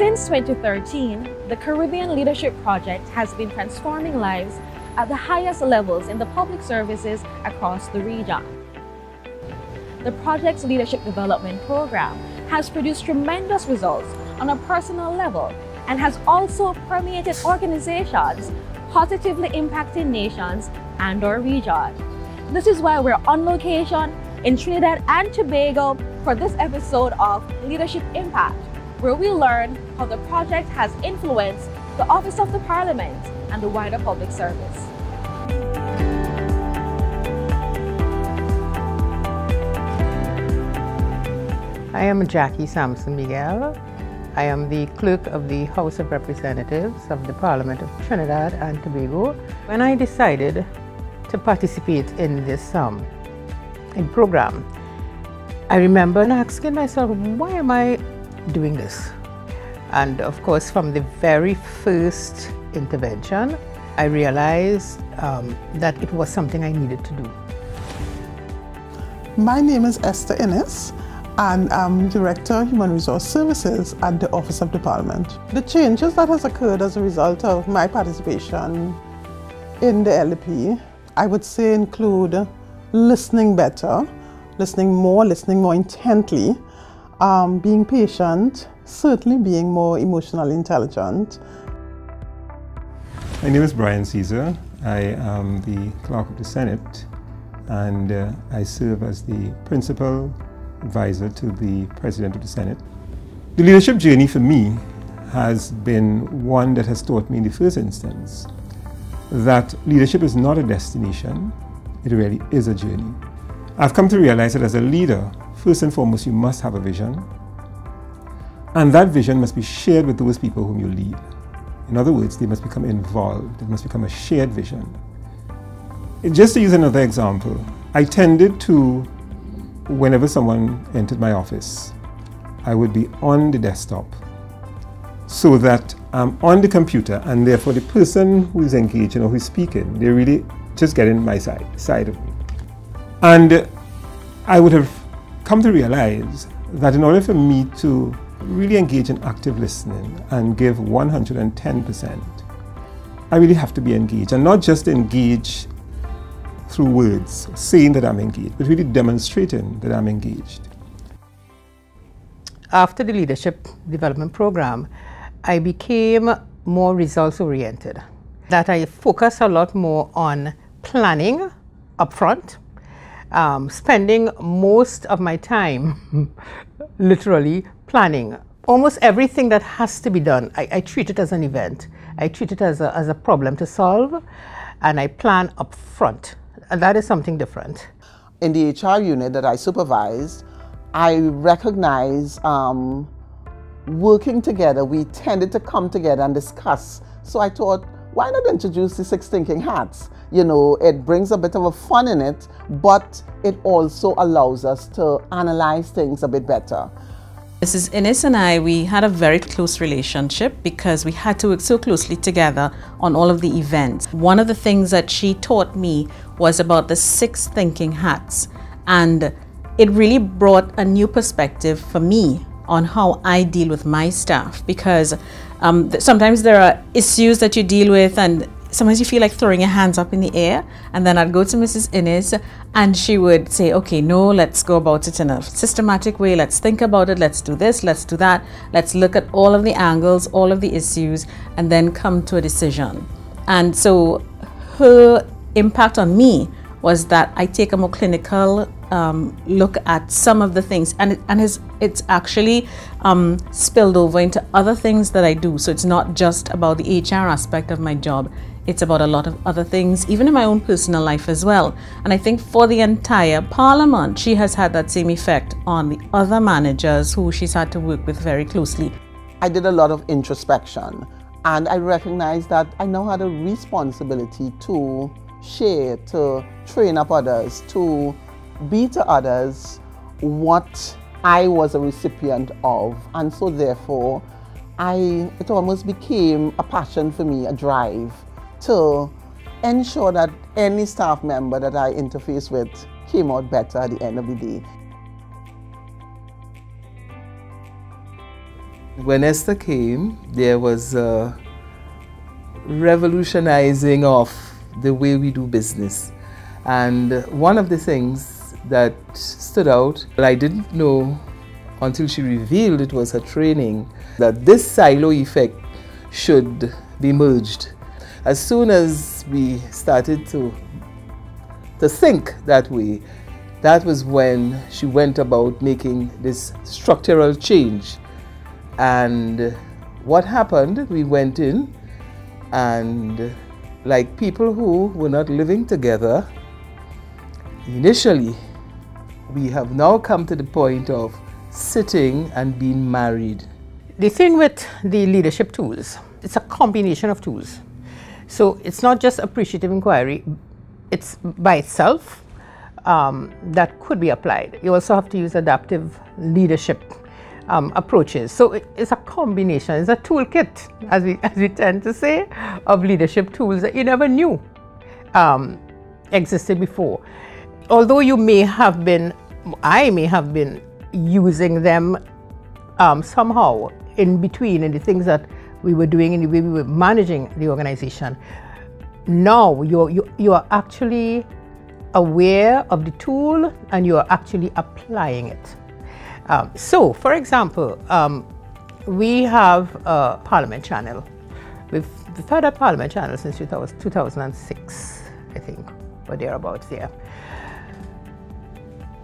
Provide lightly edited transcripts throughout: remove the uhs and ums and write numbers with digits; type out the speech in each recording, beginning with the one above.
Since 2013, the Caribbean Leadership Project has been transforming lives at the highest levels in the public services across the region. The project's leadership development program has produced tremendous results on a personal level and has also permeated organizations, positively impacting nations and our region. This is why we're on location in Trinidad and Tobago for this episode of Leadership Impact, where we learn how the project has influenced the Office of the Parliament and the wider public service. I am Jackie Sampson Miguel. I am the clerk of the House of Representatives of the Parliament of Trinidad and Tobago. When I decided to participate in this program, I remember asking myself, why am I doing this? And of course, from the very first intervention, I realized that it was something I needed to do. My name is Esther Innes, and I'm Director of Human Resource Services at the Office of the Parliament. The changes that has occurred as a result of my participation in the LDP, I would say include listening better, listening more intently, being patient, certainly being more emotionally intelligent. My name is Brian Caesar. I am the Clerk of the Senate, and I serve as the Principal Advisor to the President of the Senate. The leadership journey for me has been one that has taught me in the first instance that leadership is not a destination, it really is a journey. I've come to realize that as a leader, first and foremost, you must have a vision, and that vision must be shared with those people whom you lead. In other words, they must become involved, it must become a shared vision. Just to use another example, I tended to, whenever someone entered my office, I would be on the desktop so that I'm on the computer, and therefore the person who's engaging or who's speaking, they're really just getting my side of me. And I would have come to realize that in order for me to really engage in active listening and give 110%, I really have to be engaged, and not just engage through words, saying that I'm engaged, but really demonstrating that I'm engaged. After the leadership development program, I became more results-oriented. That I focus a lot more on planning upfront, spending most of my time literally planning. Almost everything that has to be done, I treat it as an event. I treat it as a problem to solve, and I plan up front. And that is something different. In the HR unit that I supervised, I recognize working together, we tended to come together and discuss. So I thought, why not introduce the 6 thinking hats? You know, it brings a bit of a fun in it, but it also allows us to analyze things a bit better. Mrs. Innes and I, we had a very close relationship because we had to work so closely together on all of the events. One of the things that she taught me was about the 6 thinking hats, and it really brought a new perspective for me on how I deal with my staff, because sometimes there are issues that you deal with, and sometimes you feel like throwing your hands up in the air. And then I'd go to Mrs. Innes and she would say, okay, no, let's go about it in a systematic way. Let's think about it. Let's do this. Let's do that. Let's look at all of the angles, all of the issues, and then come to a decision. And so her impact on me was that I take a more clinical look at some of the things, and it's actually spilled over into other things that I do. So it's not just about the HR aspect of my job. It's about a lot of other things, even in my own personal life as well. And I think for the entire Parliament, she has had that same effect on the other managers who she's had to work with very closely. I did a lot of introspection, and I recognized that I now had a responsibility to share, to train up others, to be to others what I was a recipient of. And so therefore, it almost became a passion for me, a drive to ensure that any staff member that I interface with came out better at the end of the day. When Esther came, there was a revolutionizing of the way we do business. And one of the things that stood out, that I didn't know until she revealed it was her training, that this silo effect should be merged. As soon as we started to think that way, that was when she went about making this structural change. And what happened, we went in and like people who were not living together, initially, we have now come to the point of sitting and being married. The thing with the leadership tools, it's a combination of tools. So it's not just appreciative inquiry, it's by itself that could be applied. You also have to use adaptive leadership approaches. So it's a combination, it's a toolkit, as we tend to say, of leadership tools that you never knew existed before. Although you may have been, I may have been using them somehow in between in the things that we were doing and the way we were managing the organization. Now you are actually aware of the tool and you are actually applying it. So, for example, we have a Parliament channel. We've had a Parliament channel since 2006, I think, or thereabouts there.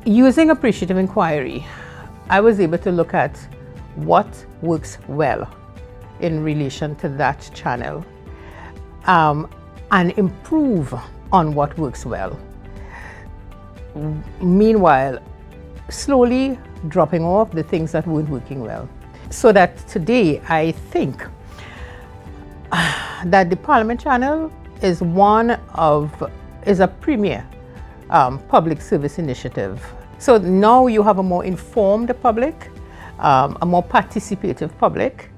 Using appreciative inquiry, I was able to look at what works well in relation to that channel and improve on what works well. Meanwhile, slowly dropping off the things that weren't working well. So that today, I think that the Parliament channel is is a premier public service initiative. So now you have a more informed public, a more participative public,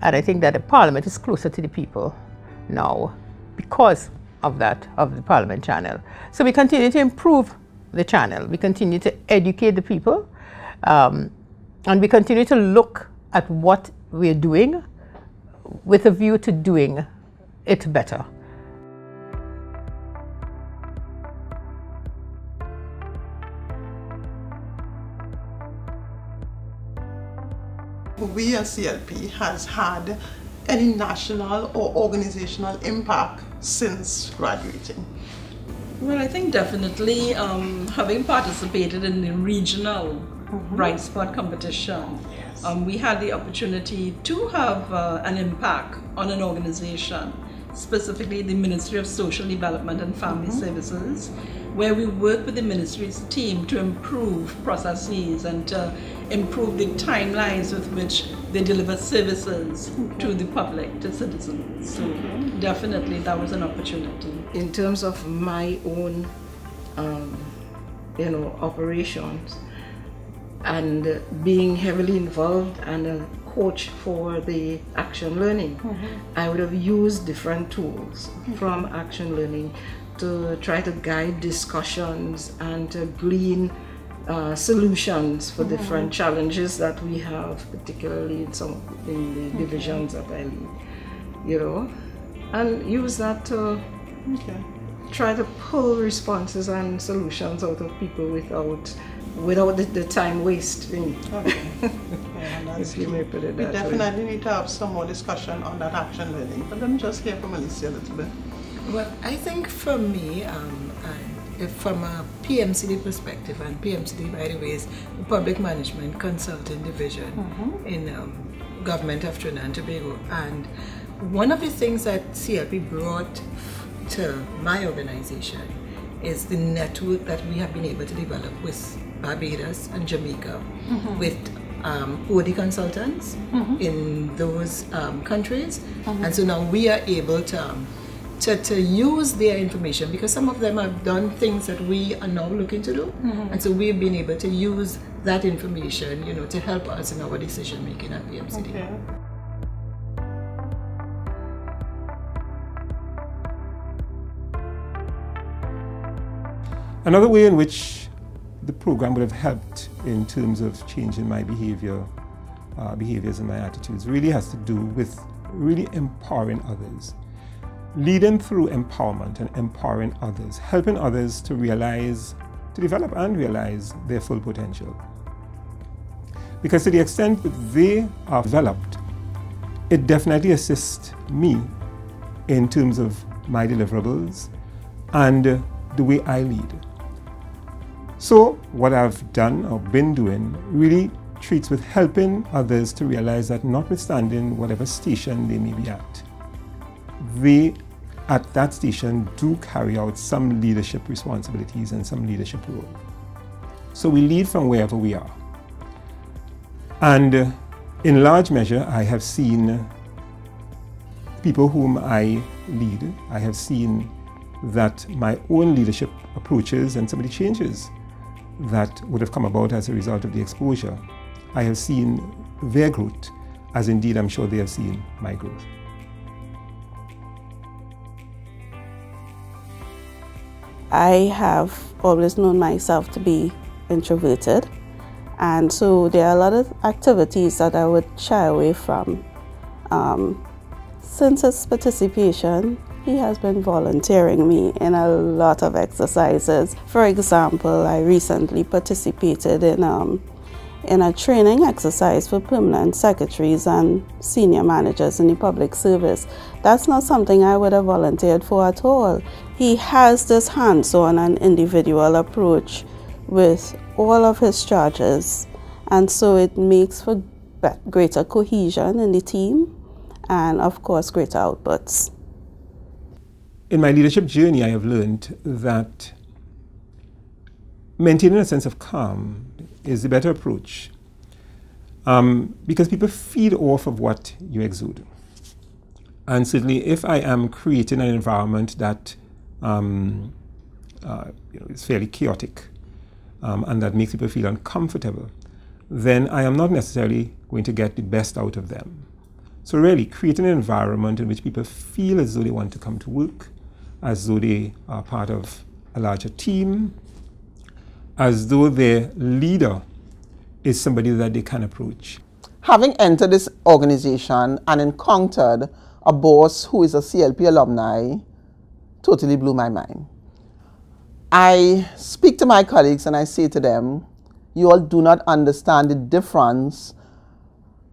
and I think that the Parliament is closer to the people now because of that, of the Parliament channel. So we continue to improve the channel, we continue to educate the people, and we continue to look at what we're doing with a view to doing it better. We as CLP has had any national or organizational impact since graduating? Well, I think definitely having participated in the regional bright spot competition, we had the opportunity to have an impact on an organization, specifically the Ministry of Social Development and Family Services, where we work with the ministry's team to improve processes and to improve the timelines with which they deliver services to the public, to citizens. So definitely that was an opportunity. In terms of my own, operations and being heavily involved and a coach for the action learning, I would have used different tools from action learning to try to guide discussions and to glean solutions for different challenges that we have, particularly in the divisions that I lead, and use that to try to pull responses and solutions out of people without the time wasting. If you may put it that way. We definitely need to have some more discussion on that action learning, but let me just hear from Alicia a little bit. Well, I think for me, from a PMCD perspective, and PMCD, by the way, is the Public Management Consulting Division in Government of Trinidad and Tobago. And one of the things that CLP brought to my organization is the network that we have been able to develop with Barbados and Jamaica, with OD consultants in those countries. And so now we are able to use their information, because some of them have done things that we are now looking to do, and so we've been able to use that information, to help us in our decision making at PMCD. Another way in which the program would have helped in terms of changing my behavior behaviors and my attitudes really has to do with really empowering others. Leading through empowerment and empowering others, helping others to realize, to develop and realize their full potential. Because to the extent that they are developed, it definitely assists me in terms of my deliverables and the way I lead. So what I've done or been doing really treats with helping others to realize that notwithstanding whatever station they may be at, at that station do carry out some leadership responsibilities and some leadership role. So we lead from wherever we are. And in large measure, I have seen people whom I lead. I have seen that my own leadership approaches and some of the changes that would have come about as a result of the exposure, I have seen their growth, as indeed I'm sure they have seen my growth. I have always known myself to be introverted, and so there are a lot of activities that I would shy away from. Since his participation, he has been volunteering me in a lot of exercises. For example, I recently participated in a training exercise for permanent secretaries and senior managers in the public service. That's not something I would have volunteered for at all. He has this hands-on and individual approach with all of his charges, and so it makes for greater cohesion in the team and, of course, greater outputs. In my leadership journey, I have learned that maintaining a sense of calm is the better approach, because people feed off of what you exude. And certainly if I am creating an environment that is fairly chaotic and that makes people feel uncomfortable, then I am not necessarily going to get the best out of them. So really creating an environment in which people feel as though they want to come to work, as though they are part of a larger team, as though their leader is somebody that they can approach. Having entered this organization and encountered a boss who is a CLP alumni totally blew my mind. I speak to my colleagues and I say to them, you all do not understand the difference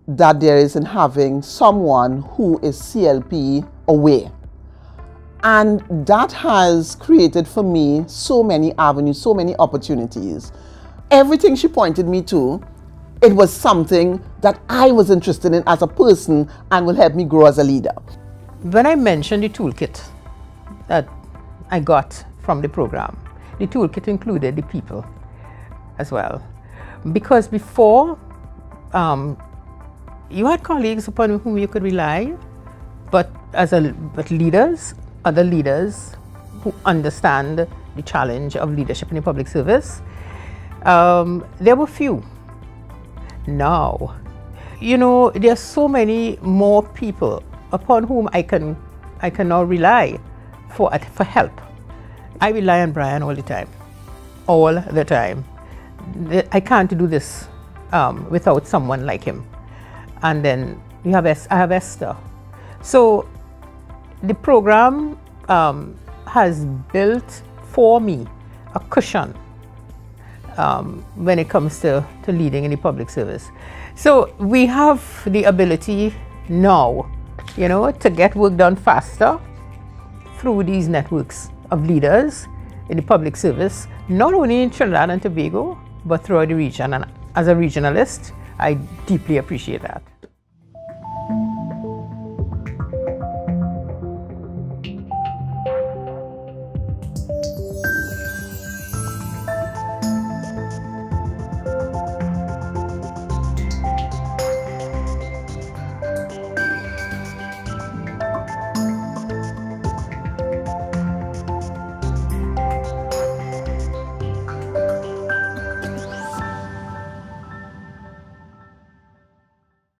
that there is in having someone who is CLP aware. And that has created for me so many avenues, so many opportunities. Everything she pointed me to, it was something that I was interested in as a person and will help me grow as a leader. When I mentioned the toolkit that I got from the program, the toolkit included the people as well. Because before, you had colleagues upon whom you could rely, but leaders, other leaders who understand the challenge of leadership in the public service, there were few. Now, there are so many more people upon whom I can now rely for help. I rely on Brian all the time. All the time. I can't do this without someone like him. And then I have Esther. So the program has built for me a cushion when it comes to leading in the public service. So we have the ability now, to get work done faster through these networks of leaders in the public service, not only in Trinidad and Tobago, but throughout the region. And as a regionalist, I deeply appreciate that.